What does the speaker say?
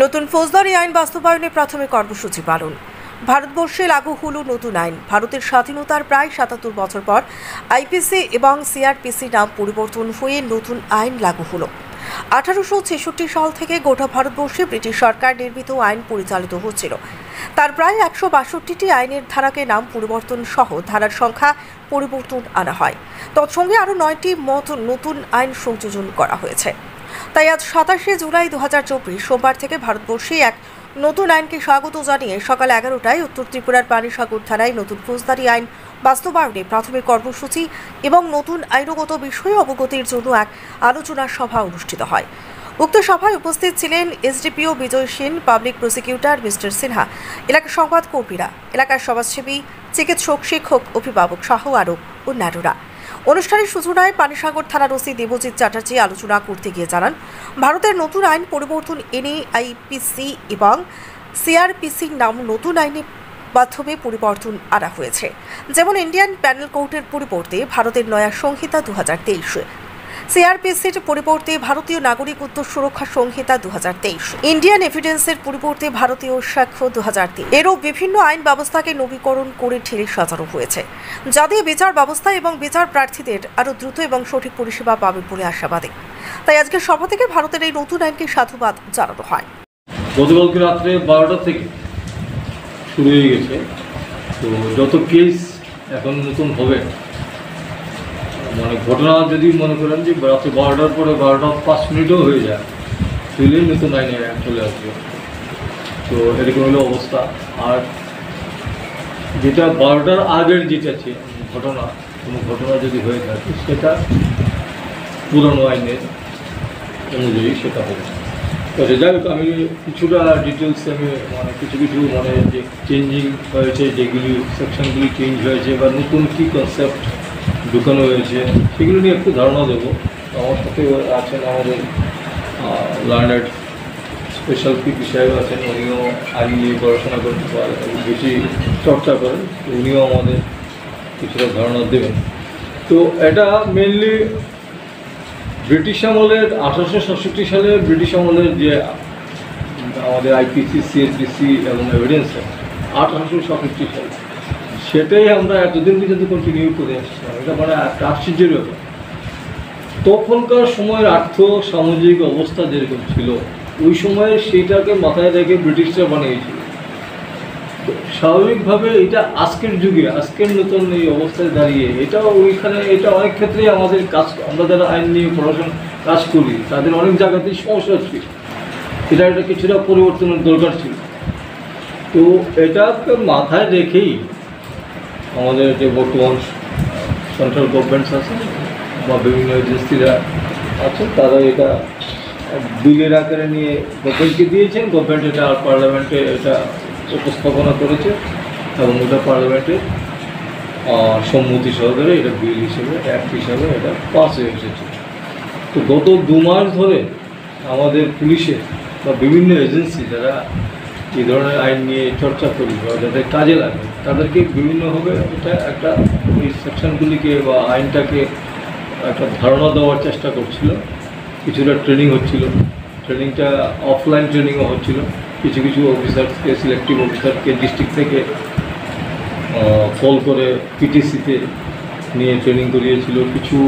নতুন ফৌজদারি আইন বাস্তবায়নে প্রাথমিক কর্মসূচি পালন। ভারতবর্ষে লাগু হলো নতুন আইন। ভারতের স্বাধীনতার প্রায় ৭৭ বছর পর আইপিসি এবং সিআরপিসি নাম পরিবর্তন হয়ে নতুন আইন লাগু হলো। 1866 সাল থেকে গোটা ভারতবর্ষে ব্রিটিশ সরকার নির্মিত আইন পরিচালিত হচ্ছিল। তার প্রায় 162টি আইনের ধারাকে নাম পরিবর্তন সহ ধারার সংখ্যা পরিবর্তন আনা হয়। তৎসঙ্গে আরও 9টি নতুন আইন সংযোজন করা হয়েছে। তাই আজ 27শে জুলাই 2024 সোমবার থেকে ভারতবর্ষে এক নতুন আইনকে স্বাগত জানিয়ে সকাল 11টায় উত্তর ত্রিপুরার পানিসাগর থানায় নতুন ফৌজদারি আইন বাস্তবায়নে প্রাথমিক কর্মসূচি এবং নতুন আইনগত বিষয়ে অবগতির জন্য এক আলোচনা সভা অনুষ্ঠিত হয়। উক্ত সভায় উপস্থিত ছিলেন SDPO Bijoy Sen, public prosecutor mister Sinha, এলাকার সংবাদ কর্মীরা, এলাকার সমাজসেবী, চিকিৎসক, শিক্ষক, অভিভাবক সহ আরও অন্যান্যরা। অনুষ্ঠানের সূচনায় পানিসাগর থানার ওসি দেবজিৎ চ্যাটার্জি আলোচনা করতে গিয়ে জানান, ভারতের নতুন আইন পরিবর্তন এনে আইপিসি এবং সিআরপিসির নাম নতুন আইনের মাধ্যমে পরিবর্তন আনা হয়েছে। যেমন ইন্ডিয়ান প্যানেল কোর্টের পরিবর্তে ভারতের নয়া সংহিতা 2023, সিআরপিসির পরিবর্তে ভারতীয় নাগরিকত্ব সুরক্ষা সংহিতা 2023, ইন্ডিয়ান এভিডেন্সের পরিবর্তে ভারতীয় সাক্ষ্য 2003 এরও বিভিন্ন আইন ব্যবস্থাকে নবীকরণ করে ঢেলে সাজানো হয়েছে, যাতে বিচার ব্যবস্থা এবং বিচার প্রার্থীদের আরও দ্রুত এবং সঠিক পরিষেবা পাবে বলে আশাবাদী। তাই আজকের সভা থেকে ভারতের এই নতুন আইনকে সাধুবাদ জানানো হয়। গতকালকে রাত্রে 12টা থেকে শুরু হয়ে গেছে। তো যত কেস এখন নতুন হবে, মানে ঘটনা যদি মনে করেন যে রাত্রে 12টার পরে 12টা 5 মিনিটও হয়ে যায়, তাহলেই নতুন আইনে চলে আসবে। তো এরকম হলো অবস্থা। আর যেটা 12টার আগের যেটা আছে ঘটনা, কোনো ঘটনা যদি হয়ে থাকে সেটা পুরনো আইনের অনুযায়ী সেটা হবে। তো যাই হোক, আমি কিছুটা ডিটেলস কিছু যে চেঞ্জিং হয়েছে, যেগুলি সেকশনগুলি চেঞ্জ হয়েছে বা নতুন কী কনসেপ্ট ঢুকানো হয়েছে সেগুলো নিয়ে একটু ধারণা দেবো। আমার সাথে আছেন আমাদের লার্নার্ড স্পেশাল পিপি সাহেব আছেন, উনিও আইন নিয়ে পড়াশোনা করেন, বেশি চর্চা করেন, উনিও আমাদের কিছুটা ধারণা দেবেন। তো এটা মেনলি ব্রিটিশ আমলের 1867 সালে ব্রিটিশ আমলের যে আমাদের আইপিসি, সিএসপিসি এবং এভিডেন্স 1867 সালে, সেটাই আমরা এতদিন পর্যন্ত কন্টিনিউ করে আসছিলাম। এটা মানে একটা আশ্চর্যের ব্যাপার। তখনকার সময়ের আর্থ সামাজিক অবস্থা যেরকম ছিল, ওই সময়ে সেইটাকে মাথায় রেখে ব্রিটিশরা বানিয়েছিল। তো স্বাভাবিকভাবে এটা আজকের যুগে, আজকের নতুন এই অবস্থায় দাঁড়িয়ে এটা অনেক ক্ষেত্রেই আমাদের কাজ, আমরা যারা আইন নিয়ে পড়াশোনা কাজ করি তাদের অনেক জায়গাতেই সমস্যা ছিল। এটা কিছুটা পরিবর্তনের দরকার ছিল। তো এটাকে মাথায় রেখেই আমাদের যে বর্তমান সেন্ট্রাল গভর্নমেন্টস আছে বা বিভিন্ন এজেন্সিরা আছে, তারা এটা বিলের আকারে নিয়ে গভর্নমেন্টকে দিয়েছেন। গভর্নমেন্ট এটা পার্লামেন্টে এটা উপস্থাপনা করেছে এবং এটা পার্লামেন্টের সম্মতি সহকারে এটা বিল হিসেবে, অ্যাক্ট হিসাবে এটা পাস হয়ে এসেছে। তো গত 2 মাস ধরে আমাদের পুলিশের বা বিভিন্ন এজেন্সি যারা এই ধরনের আইন নিয়ে চর্চা করি বা যাদের কাজে লাগে, তাদেরকে বিভিন্নভাবে এটা একটা এই সেকশনগুলিকে বা আইনটাকে একটা ধারণা দেওয়ার চেষ্টা করছিল। কিছুটা ট্রেনিং হচ্ছিল, ট্রেনিংটা অফলাইন ট্রেনিংও হচ্ছিল। কিছু অফিসারকে, সিলেক্টিভ অফিসারকে ডিস্ট্রিক্ট থেকে কল করে পিটিসিতে নিয়ে ট্রেনিং করিয়েছিল। কিছু